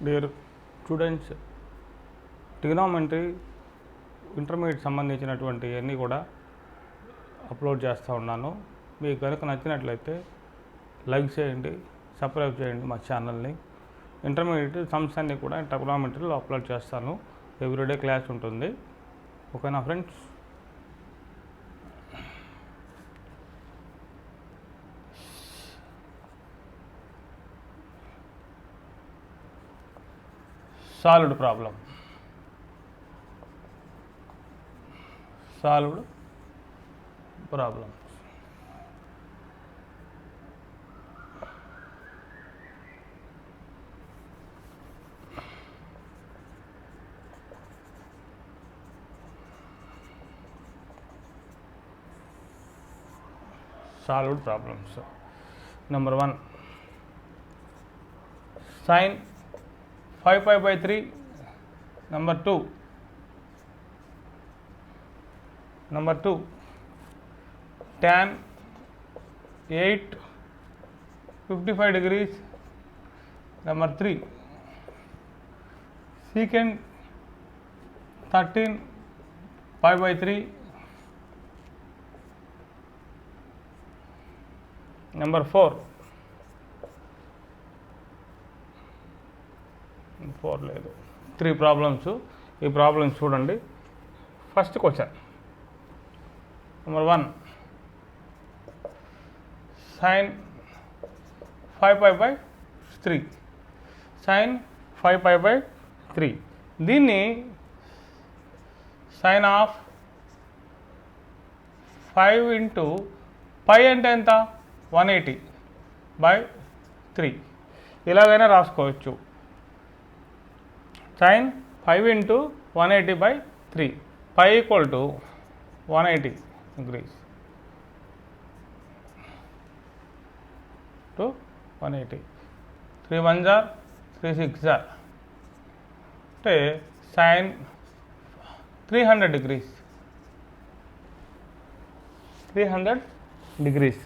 Dear students, trigonometry intermediate సంబంధించినటువంటి అన్నీ కూడా అప్లోడ్ చేస్తూ ఉన్నాను. మీకు కనుక నచ్చినట్లయితే లైక్ చేయండి, సబ్స్క్రైబ్ చేయండి మా ఛానల్ని. ఇంటర్మీడియట్ సమ్స్ అన్నీ కూడా ట్రిగ్నోమెట్రీలో అప్లోడ్ చేస్తాను. ఎవ్రీడే క్లాస్ ఉంటుంది. ఓకేనా friends? Solved problem. Solved problem. Solved problems. Number 1, sin 5 pi by 3. Number 2, tan 8 55 degrees. Number 3, secant 13 pi by 3. Number 4 లేదు, 3 ప్రాబ్లమ్స్. ఈ ప్రాబ్లమ్స్ చూడండి. First question number 1, sin 5 pi by 3. sin 5 pi by 3. దీన్ని sin of 5 into pi అంటే ఎంత? 180 by 3. ఇలాగైనా రాసుకోవచ్చు. sin 5 into 180 by 3. Pi equal to 180 degrees to 180. 3 1s are 3 6s are అంటే sin 300 degrees. 300 degrees.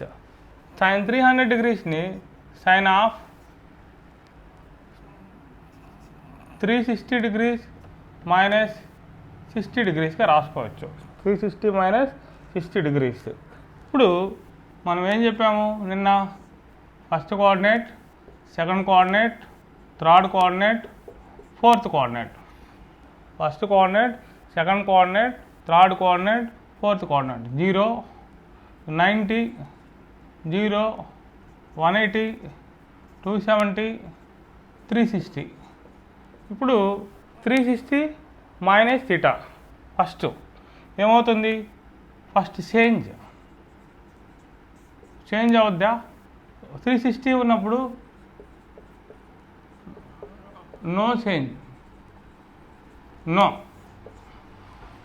sin 300 degreesని sin of 360 degrees minus 60 degreesగా రాసుకోవచ్చు. 360 minus 60 degrees. ఇప్పుడు మనం ఏం చెప్పాము నిన్న? First coordinate, second coordinate, third coordinate, fourth coordinate. First coordinate, second coordinate, third coordinate, fourth coordinate. 0 90 0 180 270 360. ఇప్పుడు 360 minus theta. First ఏమవుతుంది? First change అవుద్దా? 360 ఉన్నప్పుడు నో చేంజ్.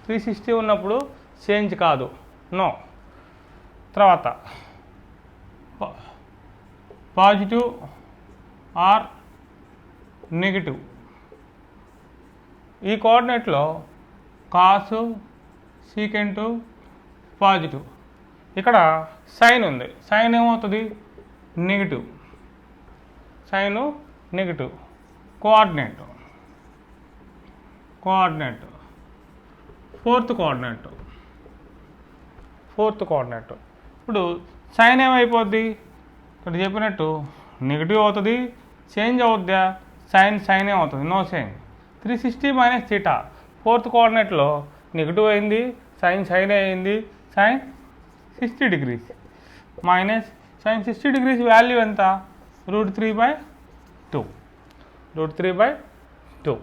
360 ఉన్నప్పుడు చేంజ్ కాదు, నో. తర్వాత పాజిటివ్ ఆర్ నెగిటివ్. ఈ కోఆర్డినేట్లో కాసు, సీకెంటు, పాజిటివ్. ఇక్కడ సైన్ ఉంది. సైన్ ఏమవుతుంది? Negative. Sine negative. Coordinate fourth coordinate. ఇప్పుడు సైన్ ఏమైపోద్ది? ఇక్కడ చెప్పినట్టు నెగిటివ్ అవుతుంది. చేంజ్ అవుద్దా? సైన్ ఏమవుతుంది? No change. 360 minus theta. Fourth కోఆర్డినేట్లో నెగిటివ్ అయింది, సైన్ అయింది. Sine 60 degrees minus sine 60 degrees value ఎంత? √3/2. √3/2.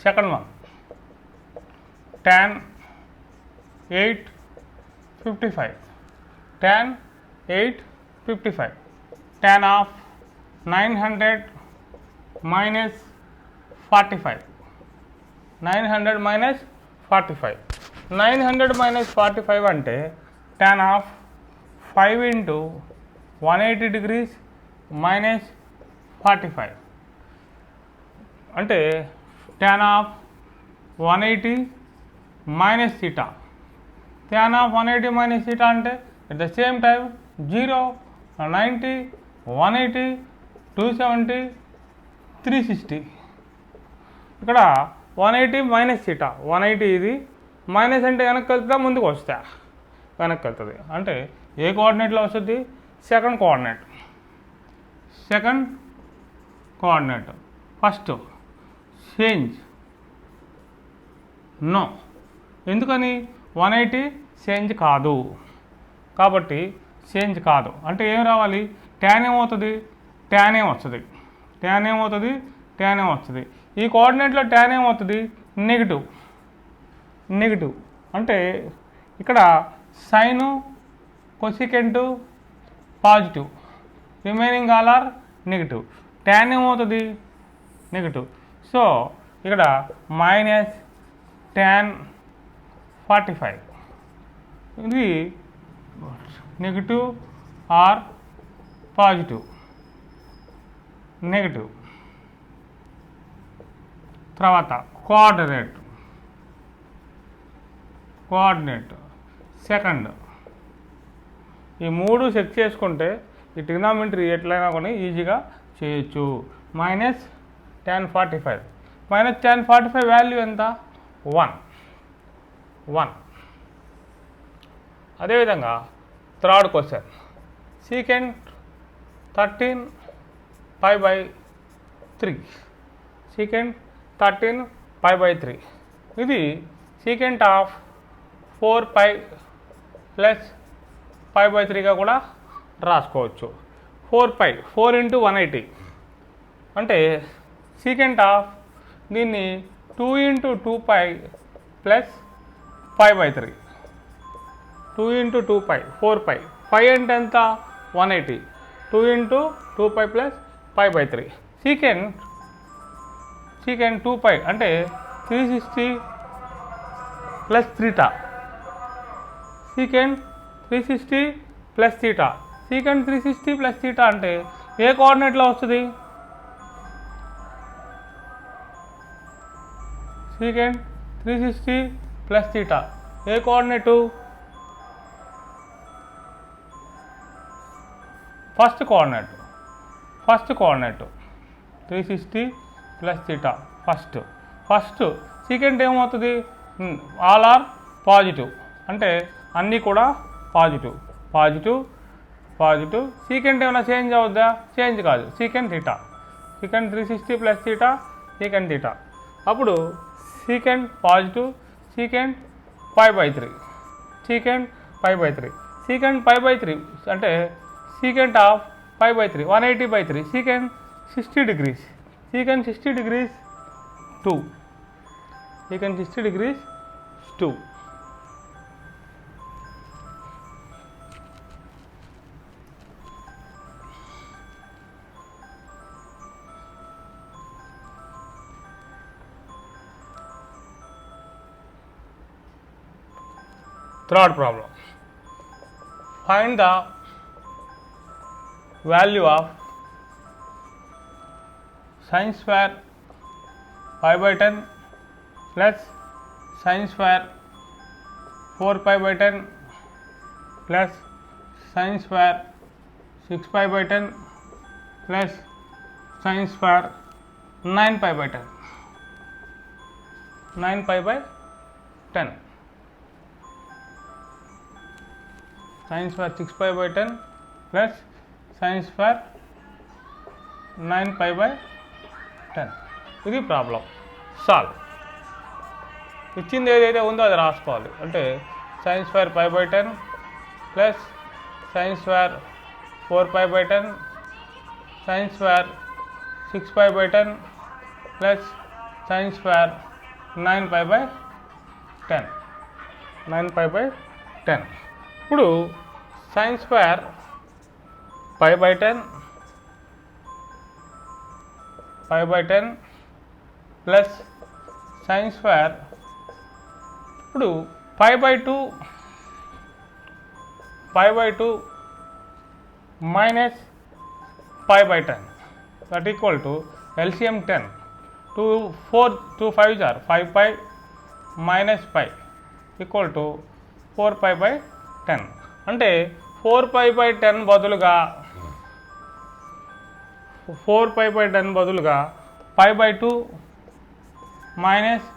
Second one, tan 8 55. tan 8 55. tan of 900 minus 45. 900 minus 45. 900 minus 45 అంటే tan of 5 into 180 degrees minus 45. అంటే tan of 180 minus theta. tan of 180 minus theta అంటే at the same time 0, 90, 180, 270, 360. ఇక్కడ 180 minus theta. 180 ఇది minus అంటే వెనక్కి వెళ్తుందా ముందుకు వస్తా? వెనక్కి వెళ్తుంది. అంటే ఏ కోఆర్డినేట్లో వస్తుంది? Second coordinate. First change no. ఎందుకని? 180 చేంజ్ కాదు కాబట్టి చేంజ్ కాదు. అంటే ఏం రావాలి? tan ఏమవుతుంది? tan వస్తుంది. ఈ కోఆర్డినేట్లో tan ఏమవుతుంది? నెగిటివ్. అంటే ఇక్కడ sine cosecant positive, remaining all are negative. tan ఏమవుతుంది? నెగిటివ్. సో ఇక్కడ మైనస్ tan 45. ఇది నెగిటివ్ ఆర్ పాజిటివ్? నెగిటివ్. తర్వాత కోఆర్డినేట్ సెకండ్. ఈ మూడు చెక్ చేసుకుంటే ఈ ట్రిగ్నామెట్రీ ఎట్లయినా కూడా ఈజీగా చేయొచ్చు. Minus tan 45. Minus tan 45 value ఎంత? 1. అదేవిధంగా థర్డ్ క్వశ్చన్ సీకెంట్ 13 π/3. ఇది సీకెంట్ ఆఫ్ 4π ప్లస్ π/3గా కూడా రాసుకోవచ్చు. 4π 4 × 180 అంటే సీకెంట్ ఆఫ్ దీన్ని 2 × 2π ప్లస్ π/3. 2 × 2π 4π. π అంటే ఎంత? 180. 2 × 2π ప్లస్ π/3. సీకెంట్ 2π అంటే 360 plus theta. Secant 360 plus theta. Secant 360 plus theta అంటే ఏ కోఆర్డినేట్లో వస్తుంది? సీకెంట్ 360 ప్లస్ థీటా ఏ coordinate? First coordinate 360 plus theta first. Secant ఏమవుతుంది? ఆల్ ఆర్ పాజిటివ్ అంటే అన్నీ కూడా పాజిటివ్. సీకెంట్ ఏమైనా చేంజ్ అవుద్దా? చేంజ్ కాదు. Secant 360 plus theta secant theta. అప్పుడు సీకెంట్ పాజిటివ్. సీకెంట్ π/3. సీకెంట్ π/3 అంటే secant of π/3 180/3. Secant 60 degrees. Secant 60 degrees 2. Third problem. Find the value of sin square π/10 plus sin square 4π/10 plus sin square 6π/10 plus sin square 9π/10. 9π/10. sin square 6π/10 plus sin square 9π/10. ఇది problem. Solve. ఇచ్చింది ఏదైతే ఉందో అది రాసుకోవాలి. అంటే sin square π/10 plus sin square 4π/10 sin square 6π/10 plus sin square 9π/10. 9π/10. ఇప్పుడు sin square π/10 plus sin square ఇప్పుడు π/2 minus π/10 that equal to LCM 10. 2 5s are 5 pi minus pi equal to 4 pi by 10. అంటే 4 pi by 10 బదులుగా 4 pi by 10 బదులుగా pi by 2 minus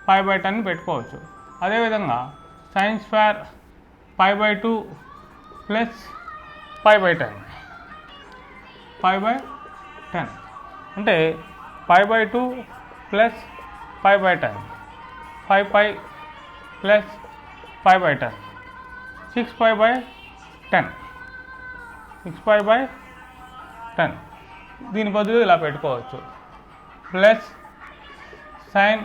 pi by 10 పెట్టుకోవచ్చు. అదేవిధంగా sign square pi by 2 plus pi by 10 pi by 10 అంటే pi by 2 plus pi by 10 5 pi plus pi by 10 6 pi by 10 6 pi by 10 దీని బదులు ఇలా పెట్టుకోవచ్చు. Plus sine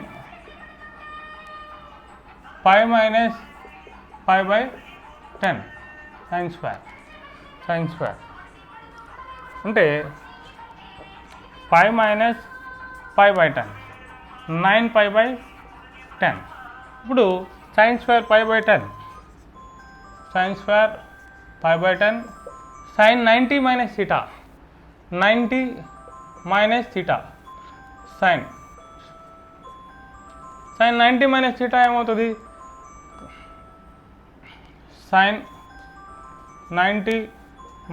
pi minus pi by 10 sine square అంటే pi minus pi by 10 9 pi by 10. ఇప్పుడు sine square pi by 10 sine square pi by 10 sine 90 minus theta 90 minus theta sine 90 minus theta ఏమవుతుంది? Sine 90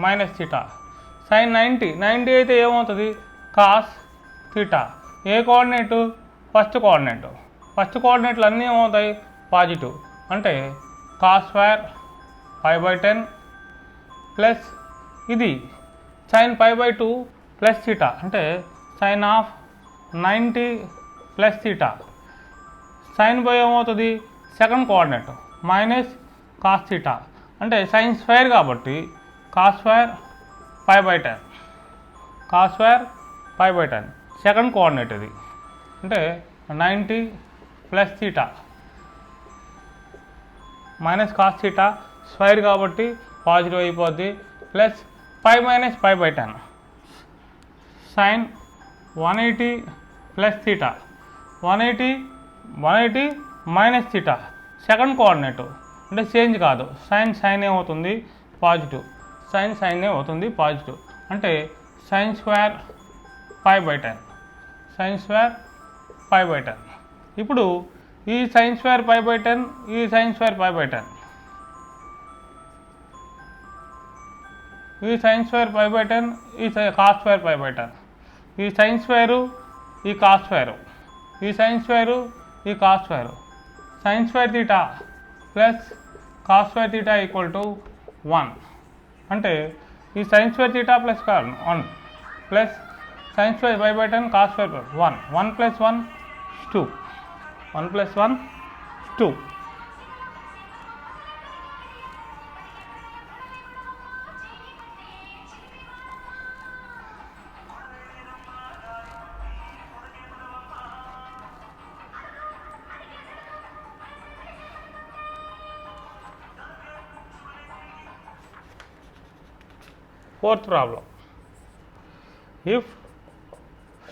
minus theta sine 90 అయితే ఏమవుతుంది? Cos theta. ఏ coordinate? First కోఆర్డినేట్లు అన్నీ ఏమవుతాయి? Positive. అంటే cos square pi by 10 plus ఇది sine pi by 2 plus theta అంటే sine of 90 plus theta. Sine by ఏమవుతుంది? Second coordinate minus cos theta అంటే సైన్ స్క్వేర్ కాబట్టి cos square pi by 10 cos square pi by 10 second coordinate ఇది అంటే 90 plus theta minus cos theta square కాబట్టి positive అయిపోద్ది. Plus pi minus pi by 10 sine 180 plus theta 180 minus theta second coordinate అంటే change కాదు. Sine ఏమవుతుంది? Positive. Sign ఏమవుతుంది? Positive. అంటే sine square pi by 10 sine square pi by 10. ఇప్పుడు ఈ sign square pi by 10 ఈ సైన్ స్క్వేర్ pi by 10 ఈ sign square pi by 10 ఈ కాస్ స్క్వేర్ pi by 10 ఈ సైన్ స్క్వేరు ఈ కాస్ స్క్వేరు ఈ సైన్ స్క్వేరు ఈ cos square sine square theta plus cos square theta equal to 1 అంటే ఈ sine square theta plus 1 plus sign square pi by 10 cos square 1 plus 1 2 1 plus 1 2. Fourth problem. If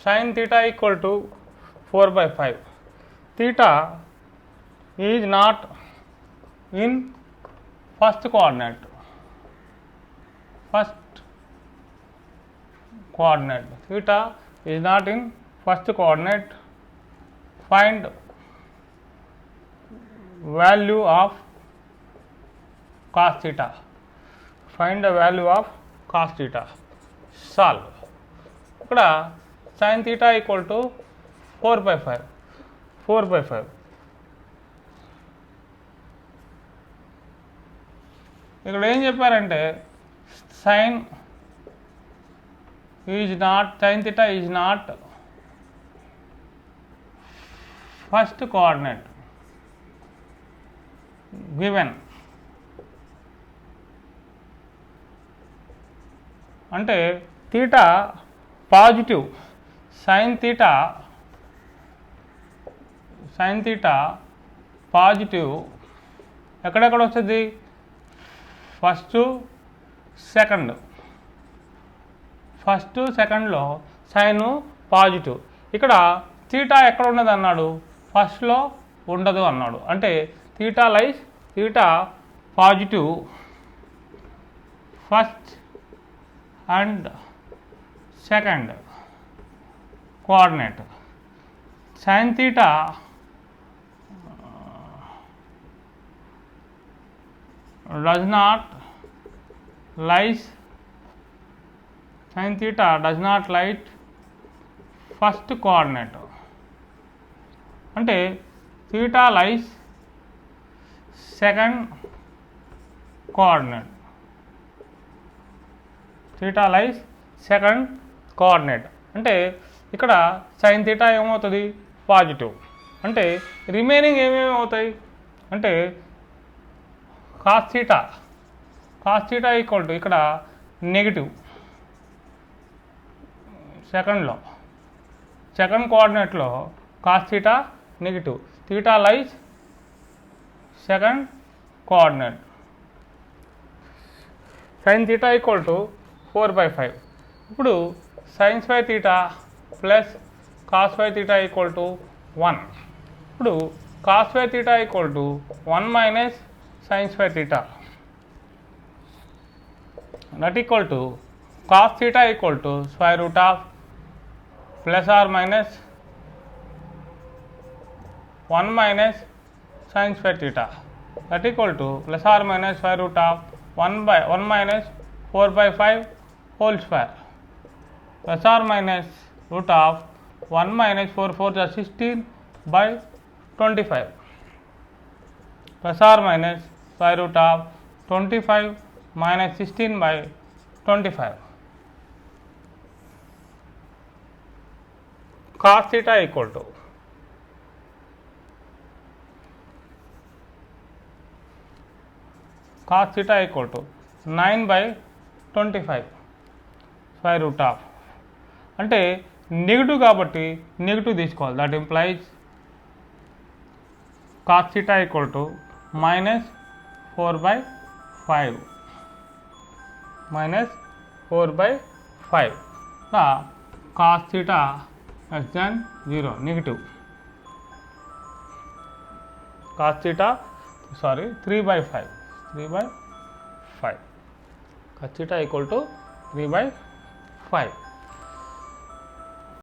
sin theta equal to 4 by 5, theta is not in first coordinate. Theta is not in first coordinate. Find value of cos theta. Find the value of cos theta. Solve. ఇక్కడ sin theta equal to 4 by 5. ఇక్కడ ఏం చెప్పారంటే sin theta is not first coordinate given. అంటే theta positive. Sine theta positive ఎక్కడెక్కడ వస్తుంది? First సెకండ్లో sign positive. ఇక్కడ theta ఎక్కడ ఉన్నది అన్నాడు? ఫస్ట్లో ఉండదు అన్నాడు. అంటే theta positive first and second coordinate. sin theta does not lies sin theta does not light first coordinate, అంటే theta lies second coordinate, theta lies second coordinate. అంటే ఇక్కడ sin theta ఏమవుతుంది, పాజిటివ్. అంటే రిమైనింగ్ ఏమేమి అవుతాయి అంటే cos theta ఈక్వల్ టు ఇక్కడ negative సెకండ్లో, సెకండ్ కోఆర్డినేట్లో cos theta negative, theta lies second coordinate. sin theta equal to 4/5. ఇప్పుడు sin square theta plus cos square theta equal to 1. ఇప్పుడు cos square theta equal to 1 minus sin square theta, that equal to cos theta equal to square root of plus or minus 1 minus sin square theta, that equal to plus or minus square root of 1 minus 4/5 whole square, plus or minus root of 1 minus 4 4 is 16 by 25, plus or minus square root of 25 minus 16 by 25. cos theta equal to cos theta equal to 9 by 25 square root of, అంటే negative కాబట్టి negative తీసుకోవాలి. That implies cos theta equal to minus 4/5 minus 4/5. cos theta less than 0 negative, cos theta 3/5 cos theta equal to 3/5.